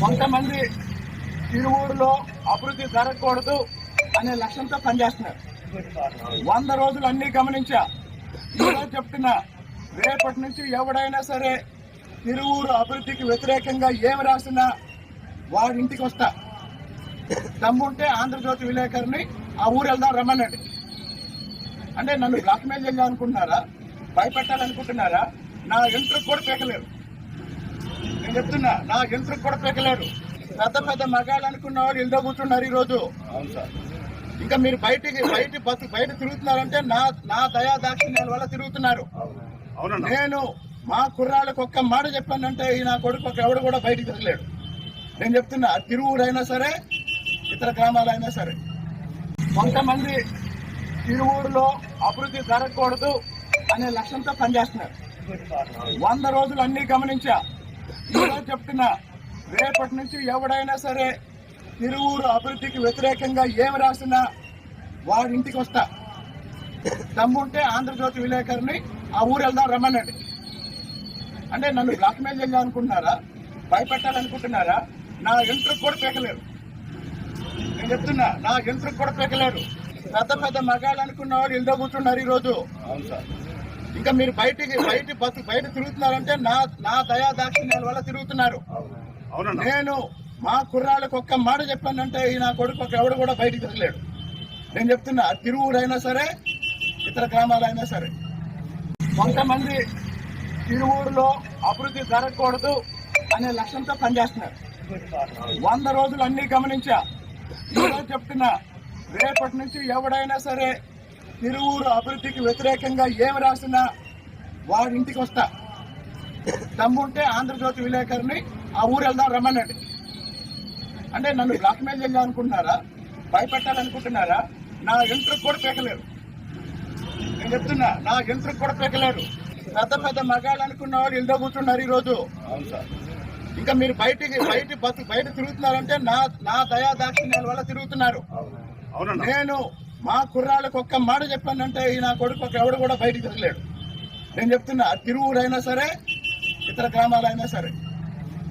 కొంతమంది తిరువూరులో అభివృద్ధి జరగకూడదు అనే లక్ష్యంతో పనిచేస్తున్నారు. 100 రోజులు అన్ని గమనించా. ఈరోజు చెప్తున్నా, రేపటి నుంచి ఎవడైనా సరే తిరువూరు అభివృద్ధికి వ్యతిరేకంగా ఏమి రాసినా వాడి ఇంటికి వస్తా. దమ్ముంటే ఆంధ్రజ్యోతి విలేకరిని ఆ ఊరు వెళ్దాం రమ్మనండి. అంటే నన్ను బ్లాక్మెయిల్ చేయాలనుకుంటున్నారా, భయపెట్టాలనుకుంటున్నారా? నా ఎంట్రుకు కూడా పీకలేరు. నేను చెప్తున్నా, నా ఎంట్రుకు కూడా పీకలేరు. పెద్ద పెద్ద మగాళ్ళు అనుకున్న వాళ్ళు ఇల్లు కూర్చున్నారు ఈ రోజు. ఇంకా మీరు బయట తిరుగుతున్నారంటే నా దయా దాక్షిణ్యాల వల్ల తిరుగుతున్నారు. నేను మా కుర్రాళ్ళకు ఒక్క మాట చెప్పానంటే ఈ నా కొడుకు ఎవడు కూడా బయటికి తిరగలేడు. నేను చెప్తున్నా, తిరువూరైనా సరే ఇతర గ్రామాలైనా సరే. కొంతమంది తిరువూరులో అభివృద్ధి జరగకూడదు అనే లక్ష్యంతో పనిచేస్తున్నారు. 100 రోజులు అన్ని గమనించా. ఈరోజు చెప్తున్నా, రేపటి నుంచి ఎవడైనా సరే తిరువూరు అభివృద్ధికి వ్యతిరేకంగా ఏమి రాసినా వాడి ఇంటికి వస్తా. దమ్ముంటే ఆంధ్రజ్యోతి విలేకరిని ఆ ఊరు వెళ్దాం రమ్మనండి. అంటే నన్ను బ్లాక్మెయిల్ చేయాలనుకుంటున్నారా, భయపెట్టాలనుకుంటున్నారా? నా ఎంట్రుకు కూడా పీకలేరు. నేను చెప్తున్నా, నా ఎంట్రుకు కూడా పీకలేరు. పెద్ద పెద్ద మగాళ్ళు అనుకున్న వాళ్ళు ఇల్లు కూర్చున్నారు ఈ రోజు. ఇంకా మీరు బయట తిరుగుతున్నారంటే నా దయా దాక్షిణ్యాల వల్ల తిరుగుతున్నారు. నేను మా కుర్రాళ్ళకు ఒక్క మాట చెప్పానంటే ఈ నా కొడుకు ఎవడు కూడా బయటికి తిరగలేడు. నేను చెప్తున్నా, తిరువూరైనా సరే ఇతర గ్రామాలైనా సరే. కొంతమంది తిరువూరులో అభివృద్ధి జరగకూడదు అనే లక్ష్యంతో పనిచేస్తున్నారు. 100 రోజులు అన్ని గమనించా. ఈరోజు చెప్తున్నా, రేపటి నుంచి ఎవడైనా సరే తిరువూరు అభివృద్ధికి వ్యతిరేకంగా ఏమి రాసినా వాడి ఇంటికి వస్తా. దమ్ముంటే ఆంధ్రజ్యోతి విలేకరిని ఆ ఊరు వెళ్దాం రమ్మనండి. అంటే నన్ను బ్లాక్మెయిల్ చేయాలనుకుంటున్నారా, భయపెట్టాలనుకుంటున్నారా? నా ఎంట్రుకు కూడా పీకలేరు. నేను చెప్తున్నా, నా ఎంట్రుకు కూడా పీకలేరు. పెద్ద పెద్ద మగాళ్ళు అనుకున్న వాళ్ళు ఇల్లు కూర్చున్నారు ఈ రోజు. ఇంకా మీరు బయట తిరుగుతున్నారంటే నా దయా దాక్షిణ్యాల వల్ల తిరుగుతున్నారు. నేను మా కుర్రాళ్ళకు ఒక్క మాట చెప్పానంటే ఈ నా కొడుకు ఎవడు కూడా బయటికి తిరగలేడు. నేను చెప్తున్నా, తిరువూరైనా సరే ఇతర గ్రామాలైనా సరే.